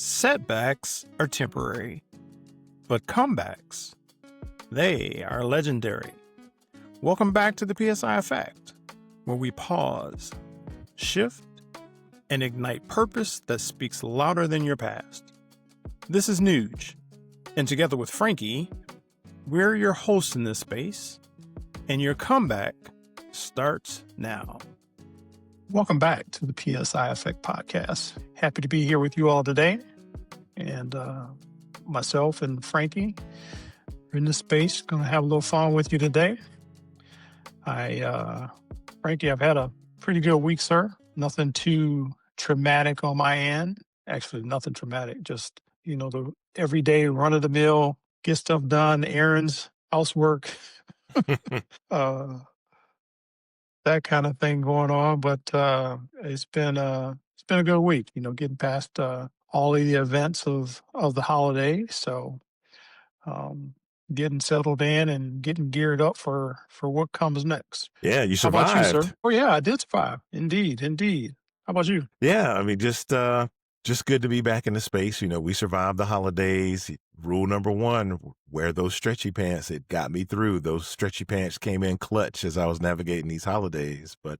Setbacks are temporary, but comebacks, they are legendary. Welcome back to the PSI Effect, where we pause, shift, and ignite purpose that speaks louder than your past. This is Neug, and together with Franky, we're your hosts in this space, and your comeback starts now. Welcome back to the PSI Effect Podcast. Happy to be here with you all today. And myself and Franky are in this space. Going to have a little fun with you today. Franky, I've had a pretty good week, sir. Nothing too traumatic on my end. Actually, nothing traumatic. Just, the everyday run-of-the-mill, get stuff done, errands, housework. That kind of thing going on, but it's been a good week. Getting past all of the events of the holiday, so getting settled in and getting geared up for what comes next. Yeah, you How about survived. you, sir? Oh yeah, I did survive. Indeed. How about you? Yeah, I mean, just good to be back in the space. We survived the holidays. Rule number one, wear those stretchy pants. It got me through. Those stretchy pants came in clutch as I was navigating these holidays. But,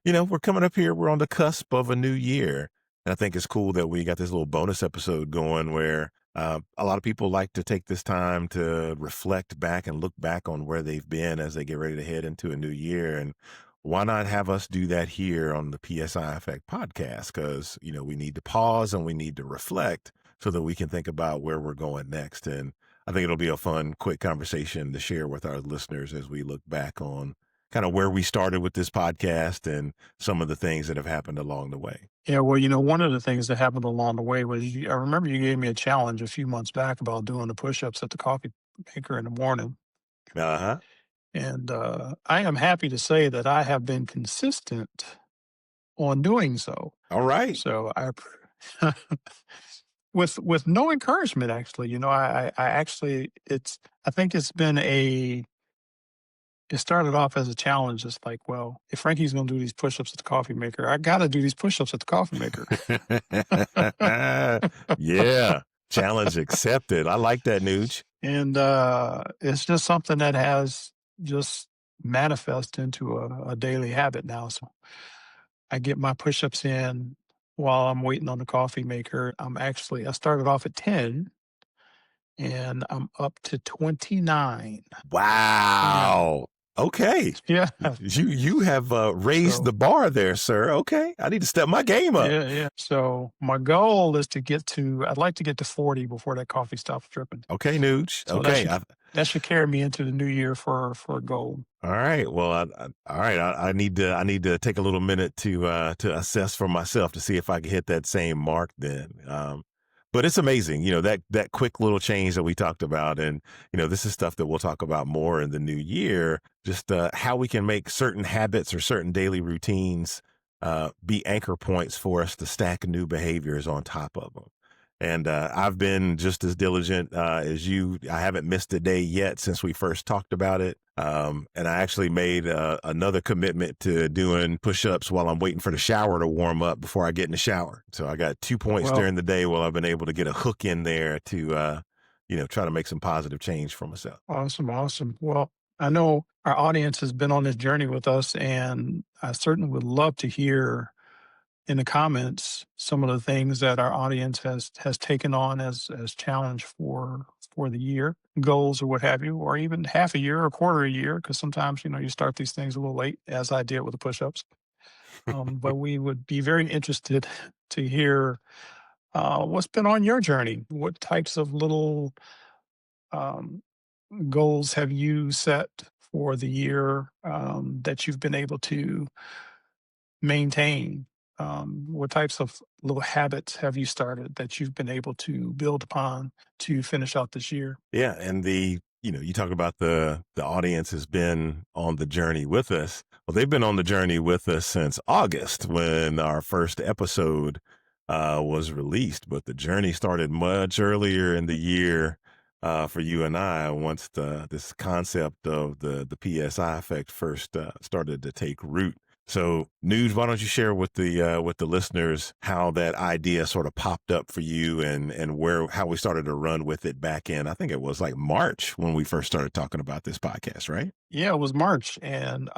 we're coming up here. We're on the cusp of a new year. And I think it's cool that we got this little bonus episode going where a lot of people like to take this time to reflect back and look back on where they've been as they get ready to head into a new year. And why not have us do that here on the PSI Effect Podcast? Because, we need to pause and we need to reflect so that we can think about where we're going next. And I think it'll be a fun, quick conversation to share with our listeners as we look back on kind of where we started with this podcast and some of the things that have happened along the way. Yeah, well, one of the things that happened along the way was I remember you gave me a challenge a few months back about doing the push-ups at the coffee maker in the morning. Uh-huh. And I am happy to say that I have been consistent on doing so. All right. So I, with no encouragement, actually, I think it's been it started off as a challenge. It's like, well, if Franky's going to do these push-ups at the coffee maker, I got to do these push-ups at the coffee maker. Yeah. Challenge accepted. I like that, Neug. And it's just something that has just manifest into a daily habit now. So I get my push-ups in while I'm waiting on the coffee maker. I started off at 10 and I'm up to 29. Wow. Okay. Yeah. You have raised the bar there, sir. Okay. I need to step my game up. Yeah. So my goal is I'd like to get to 40 before that coffee stops dripping. Okay, Neug. So okay. That should carry me into the new year for a goal. All right. Well, I need to take a little minute to assess for myself to see if I can hit that same mark then. But it's amazing, that quick little change that we talked about. And, this is stuff that we'll talk about more in the new year, just how we can make certain habits or certain daily routines be anchor points for us to stack new behaviors on top of them. And I've been just as diligent as you. I haven't missed a day yet since we first talked about it. And I actually made another commitment to doing push-ups while I'm waiting for the shower to warm up before I get in the shower. So I got 2 points during the day while I've been able to get a hook in there to, try to make some positive change for myself. Awesome. Well, I know our audience has been on this journey with us, and I certainly would love to hear in the comments some of the things that our audience has taken on as challenge for the year, goals or what have you, or even half a year or a quarter a year, because sometimes, you start these things a little late, as I did with the push-ups. But we would be very interested to hear what's been on your journey. What types of little goals have you set for the year that you've been able to maintain? What types of little habits have you started that you've been able to build upon to finish out this year? Yeah. And you talk about the audience has been on the journey with us. Well, they've been on the journey with us since August when our first episode was released, but the journey started much earlier in the year for you and I once this concept of the PSI effect first started to take root. So, Neug, why don't you share with the listeners how that idea sort of popped up for you, and how we started to run with it back in, I think it was like March when we first started talking about this podcast, right? Yeah, it was March, and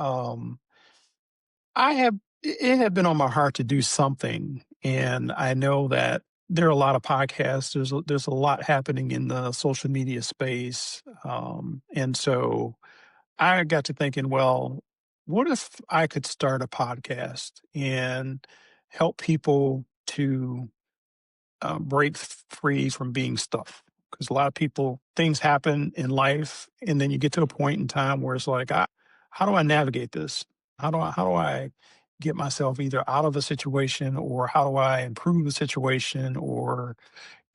it had been on my heart to do something, and I know that there are a lot of podcasts. There's a lot happening in the social media space, and so I got to thinking, well, what if I could start a podcast and help people to break free from being stuck? Because a lot of people, things happen in life, and then you get to a point in time where it's like, how do I navigate this? How do I get myself either out of a situation, or how do I improve the situation, or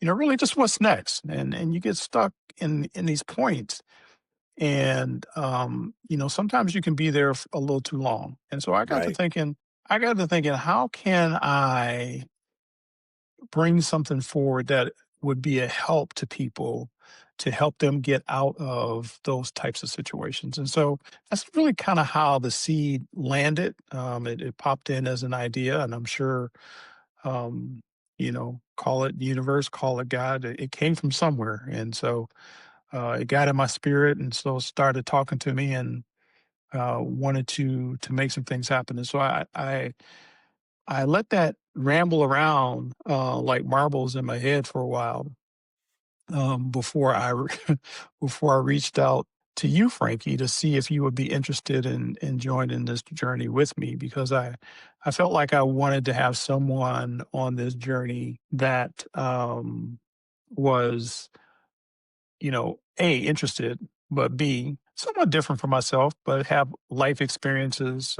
really just what's next? And you get stuck in these points, and sometimes you can be there a little too long. And so Right. I got to thinking, how can I bring something forward that would be a help to people, to help them get out of those types of situations? And so that's really kind of how the seed landed. It popped in as an idea, and I'm sure, call it universe, call it God. It came from somewhere. And so it got in my spirit, and so started talking to me, and wanted to make some things happen. And so I let that ramble around like marbles in my head for a while, before before I reached out to you, Frankie, to see if you would be interested in joining this journey with me, because I felt like I wanted to have someone on this journey that was, A, interested, but B, somewhat different from myself, but have life experiences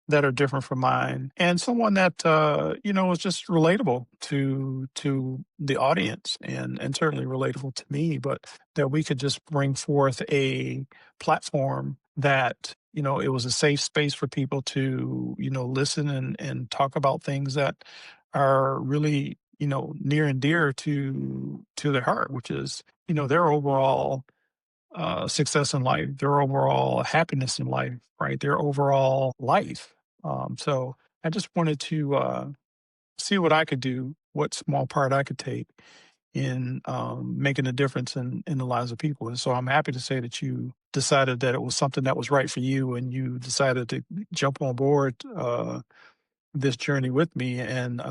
that are different from mine, and someone that is just relatable to the audience, and certainly relatable to me, but that we could just bring forth a platform that, it was a safe space for people to, listen and talk about things that are really, near and dear to their heart, which is, their overall success in life, their overall happiness in life, right? Their overall life. So I just wanted to see what I could do, what small part I could take in making a difference in the lives of people. And so I'm happy to say that you decided that it was something that was right for you, and you decided to jump on board this journey with me, and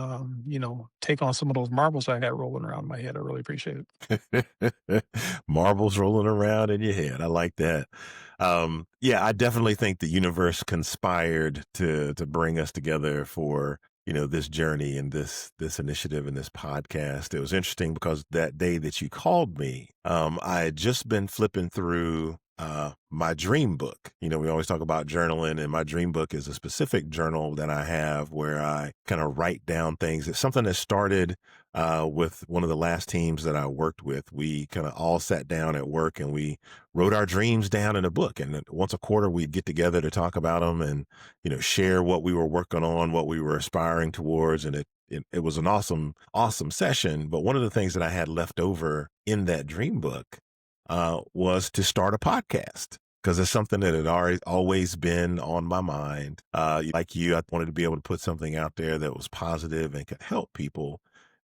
take on some of those marbles I had rolling around in my head. I really appreciate it. Marbles rolling around in your head. I like that. Yeah, I definitely think the universe conspired to bring us together for this journey and this initiative and this podcast. It was interesting because that day that you called me, I had just been flipping through my dream book. We always talk about journaling, and my dream book is a specific journal that I have where I kind of write down things. It's something that started with one of the last teams that I worked with. We kind of all sat down at work and we wrote our dreams down in a book. And once a quarter, we'd get together to talk about them and, share what we were working on, what we were aspiring towards. And it was an awesome, awesome session. But one of the things that I had left over in that dream book was to start a podcast, because it's something that had always been on my mind. Like you, I wanted to be able to put something out there that was positive and could help people.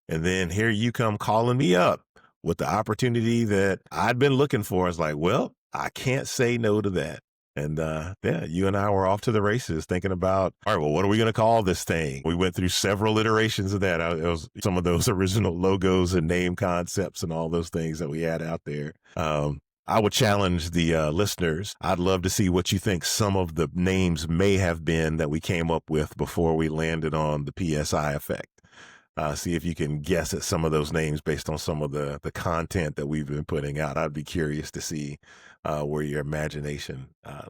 And then here you come calling me up with the opportunity that I'd been looking for. It's like, well, I can't say no to that. And yeah, you and I were off to the races thinking about, all right, well, what are we going to call this thing? We went through several iterations of that. It was some of those original logos and name concepts and all those things that we had out there. I would challenge the listeners. I'd love to see what you think some of the names may have been that we came up with before we landed on the PSI Effect. See if you can guess at some of those names based on some of the content that we've been putting out. I'd be curious to see where your imagination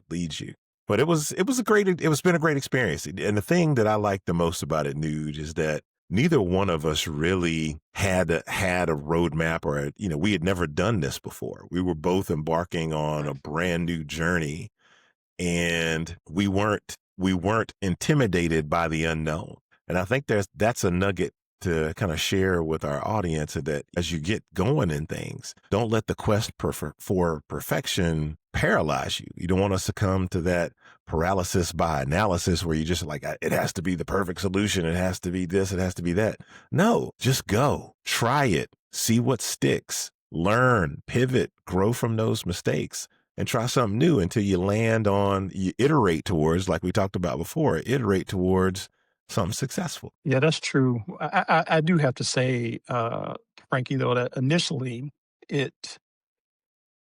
leads you. But it's been a great experience. And the thing that I like the most about it, Nuge, is that neither one of us really had a roadmap, or we had never done this before. We were both embarking on a brand new journey, and we weren't intimidated by the unknown. And I think that's a nugget to kind of share with our audience, that as you get going in things, don't let the quest for perfection paralyze you. You don't want to succumb to that paralysis by analysis where you just like, it has to be the perfect solution. It has to be this. It has to be that. No, just go, try it, see what sticks, learn, pivot, grow from those mistakes, and try something new until you land on, you iterate towards, like we talked about before, iterate towards something successful. Yeah, that's true. I do have to say, Frankie, though, that initially it,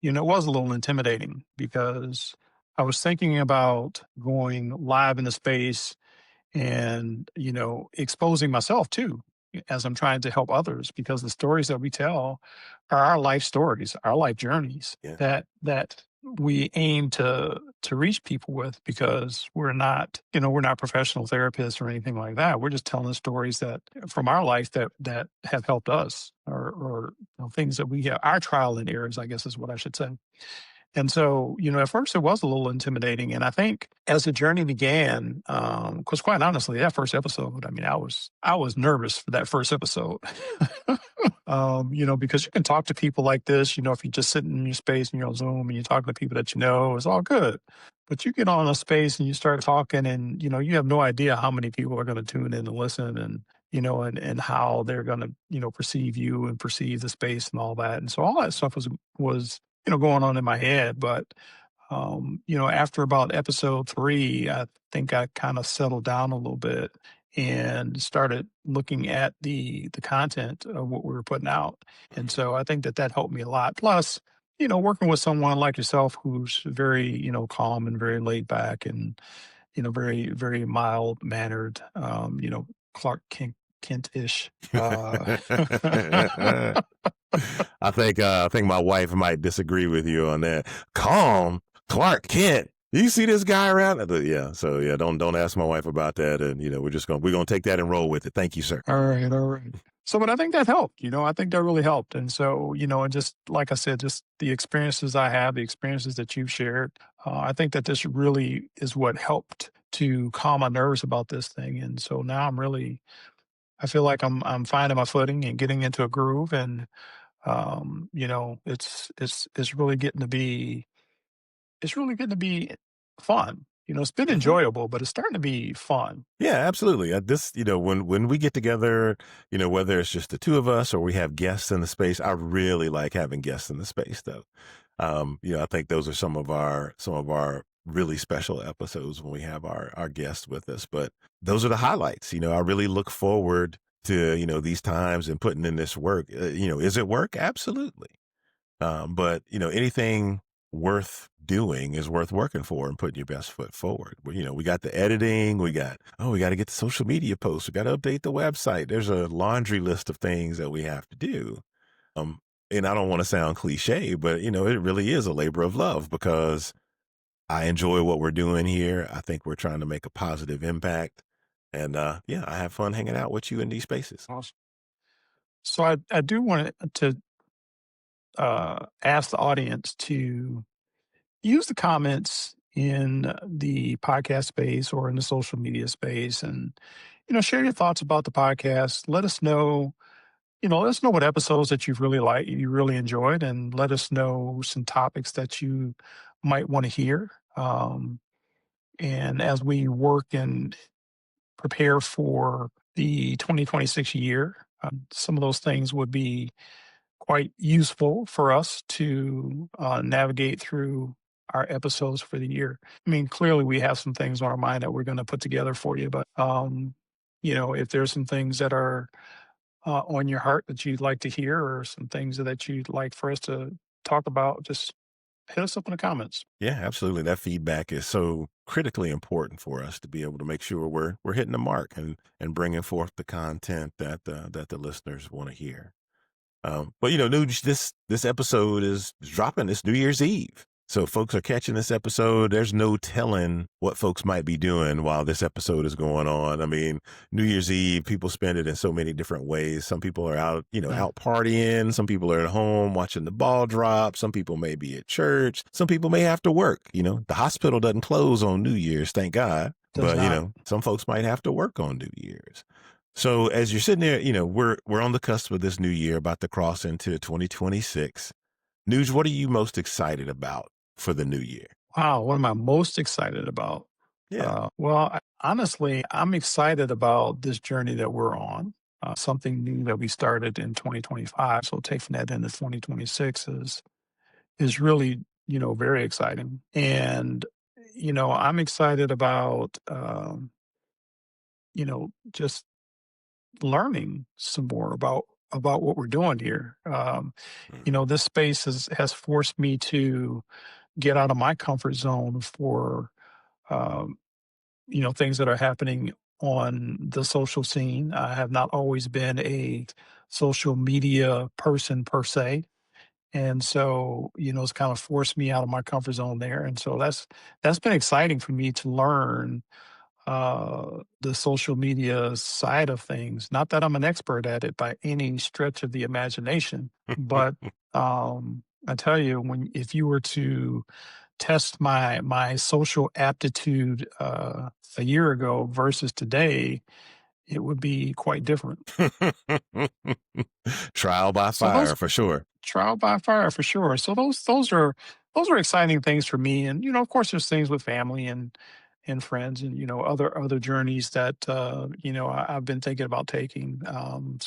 it was a little intimidating because I was thinking about going live into space and, exposing myself too as I'm trying to help others, because the stories that we tell are our life stories, our life journeys Yeah. that we aim to reach people with, because we're not professional therapists or anything like that. We're just telling the stories that from our life that have helped us, or things that we have, our trial and errors, I guess is what I should say. And so, at first it was a little intimidating. And I think as the journey began, because quite honestly, that first episode, I mean, I was nervous for that first episode. Because you can talk to people like this, if you just sit in your space and you're on Zoom and you're talking to people that it's all good. But you get on a space and you start talking, and, you have no idea how many people are going to tune in and listen, and, and how they're going to, perceive you and perceive the space and all that. And so all that stuff was going on in my head. But, after about episode 3, I think I kind of settled down a little bit and started looking at the content of what we were putting out. And so I think that helped me a lot. Plus, working with someone like yourself who's very, calm and very laid back and, very, very mild mannered, Clark Kent-ish. I think my wife might disagree with you on that. Calm, Clark Kent. You see this guy around? Yeah. So yeah, don't ask my wife about that. And we're gonna take that and roll with it. Thank you, sir. All right. So, but I think that helped. I think that really helped. And so, and just like I said, just the experiences I have, the experiences that you've shared, I think that this really is what helped to calm my nerves about this thing. And so now I feel like I'm finding my footing and getting into a groove, and it's really getting to be fun. It's been enjoyable, but it's starting to be fun. Yeah, absolutely. This, when we get together, whether it's just the two of us or we have guests in the space, I really like having guests in the space, though. I think those are some of our really special episodes when we have our guests with us. But those are the highlights. I really look forward to these times and putting in this work. Is it work? Absolutely. But anything worth doing is worth working for and putting your best foot forward. We got the editing, we got to get the social media posts, we got to update the website. There's a laundry list of things that we have to do. And I don't want to sound cliche, but it really is a labor of love, because I enjoy what we're doing here. I think we're trying to make a positive impact. And I have fun hanging out with you in these spaces. Awesome. So I do want to ask the audience to use the comments in the podcast space or in the social media space, and share your thoughts about the podcast. Let us know what episodes that you really enjoyed, and let us know some topics that you might want to hear. And as we work and prepare for the 2026 year, some of those things would be quite useful for us to navigate through our episodes for the year. I mean, clearly we have some things on our mind that we're going to put together for you, but if there's some things that are on your heart that you'd like to hear, or some things that you'd like for us to talk about, just hit us up in the comments. Yeah, absolutely. That feedback is so critically important for us to be able to make sure we're hitting the mark and bringing forth the content that the listeners want to hear. But Nuge, this episode is dropping this New Year's Eve. So folks are catching this episode. There's no telling what folks might be doing while this episode is going on. I mean, New Year's Eve, people spend it in so many different ways. Some people are out, out partying. Some people are at home watching the ball drop. Some people may be at church. Some people may have to work. The hospital doesn't close on New Year's, thank God. But some folks might have to work on New Year's. So as you're sitting there, we're on the cusp of this new year, about to cross into 2026. Nuge, what are you most excited about for the new year? Wow, what am I most excited about? Yeah. Honestly, I'm excited about this journey that we're on. Something new that we started in 2025. So taking that into 2026 is really, very exciting. And, I'm excited about, just learning some more about what we're doing here. This space has forced me to get out of my comfort zone for, um, things that are happening on the social scene. I have not always been a social media person per se. And so, it's kind of forced me out of my comfort zone there. And so that's been exciting for me to learn the social media side of things. Not that I'm an expert at it by any stretch of the imagination, but I tell you, if you were to test my social aptitude a year ago versus today, it would be quite different. Trial by So those fire for sure. trial by fire for sure. So those are exciting things for me, and of course, there's things with family and friends, and other journeys that I've been thinking about taking. Um,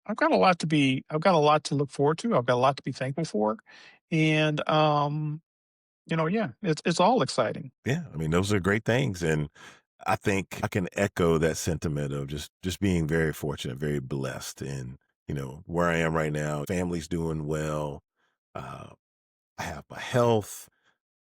I've got a lot to look forward to. I've got a lot to be thankful for, and yeah, it's all exciting. Yeah. I mean, those are great things. And I think I can echo that sentiment of just being very fortunate, very blessed in, where I am right now. Family's doing well. Uh, I have my health.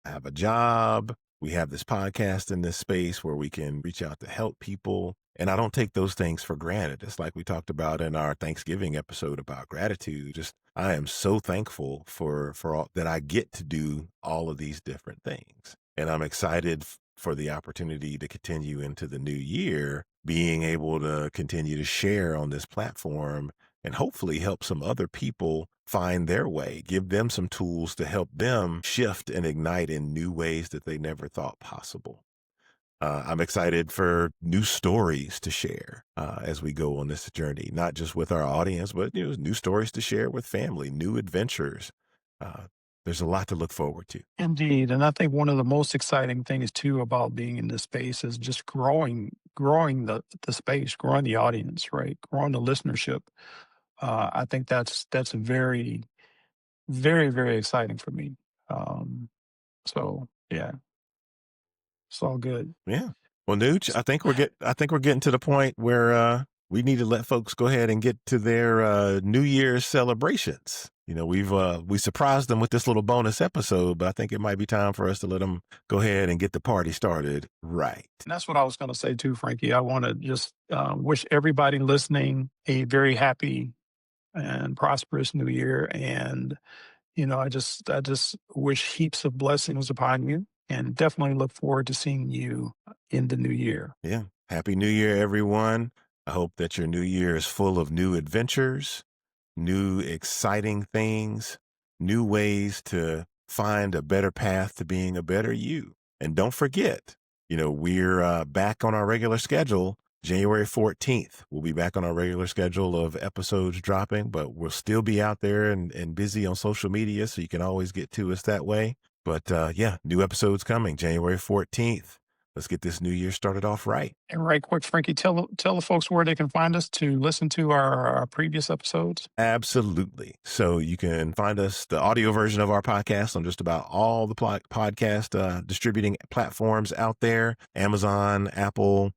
I have a job. We have this podcast in this space where we can reach out to help people. And I don't take those things for granted. It's like we talked about in our Thanksgiving episode about gratitude. Just I am so thankful for all that I get to do all of these different things. And I'm excited for the opportunity to continue into the new year, being able to continue to share on this platform and hopefully help some other people find their way, give them some tools to help them shift and ignite in new ways that they never thought possible. I'm excited for new stories to share as we go on this journey, not just with our audience, but new stories to share with family, new adventures. Uh, there's a lot to look forward to. Indeed, and I think one of the most exciting things too about being in this space is just growing the space, growing the audience, right? Growing the listenership. I think that's very, very, very exciting for me. Um, so yeah, it's all good. Yeah. Well, Nooch, I think we're getting to the point where we need to let folks go ahead and get to their New Year's celebrations. We surprised them with this little bonus episode, but I think it might be time for us to let them go ahead and get the party started right. And that's what I was going to say too, Frankie. I want to just wish everybody listening a very happy and prosperous new year. And, I just wish heaps of blessings upon you and definitely look forward to seeing you in the new year. Yeah. Happy New Year, everyone. I hope that your new year is full of new adventures, new exciting things, new ways to find a better path to being a better you. And don't forget, we're back on our regular schedule. January 14th, we'll be back on our regular schedule of episodes dropping, but we'll still be out there and busy on social media, so you can always get to us that way. But yeah, new episodes coming January 14th. Let's get this new year started off right. And right quick, Frankie, tell the folks where they can find us to listen to our previous episodes. Absolutely. So you can find us, the audio version of our podcast, on just about all the podcast distributing platforms out there: Amazon, Apple,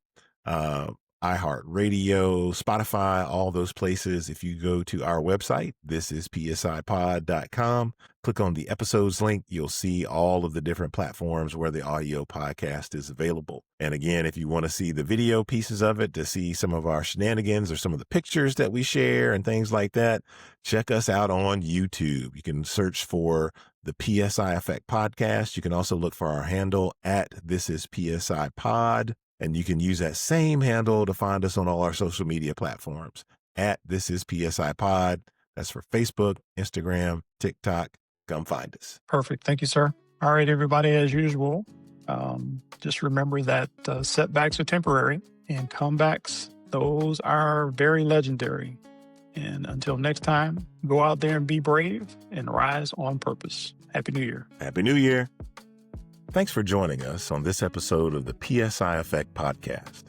iHeartRadio, Spotify, all those places. If you go to our website, this is psipod.com, click on the episodes link, you'll see all of the different platforms where the audio podcast is available. And again, if you want to see the video pieces of it, to see some of our shenanigans or some of the pictures that we share and things like that, check us out on YouTube. You can search for the PSI Effect Podcast. You can also look for our handle at This Is PSI Pod. And you can use that same handle to find us on all our social media platforms at This Is PSI Pod. That's for Facebook, Instagram, TikTok. Come find us. Perfect. Thank you, sir. All right, everybody, as usual, just remember that setbacks are temporary and comebacks, those are very legendary. And until next time, go out there and be brave and rise on purpose. Happy New Year. Happy New Year. Thanks for joining us on this episode of the PSI Effect Podcast.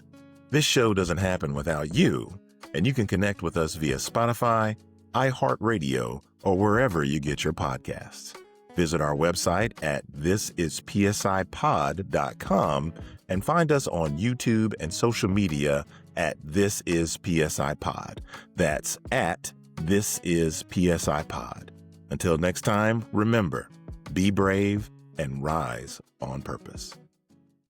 This show doesn't happen without you, and you can connect with us via Spotify, iHeartRadio, or wherever you get your podcasts. Visit our website at thisispsipod.com and find us on YouTube and social media at This Is PSI Pod. That's at This Is PSI Pod. Until next time, remember, be brave and rise on purpose.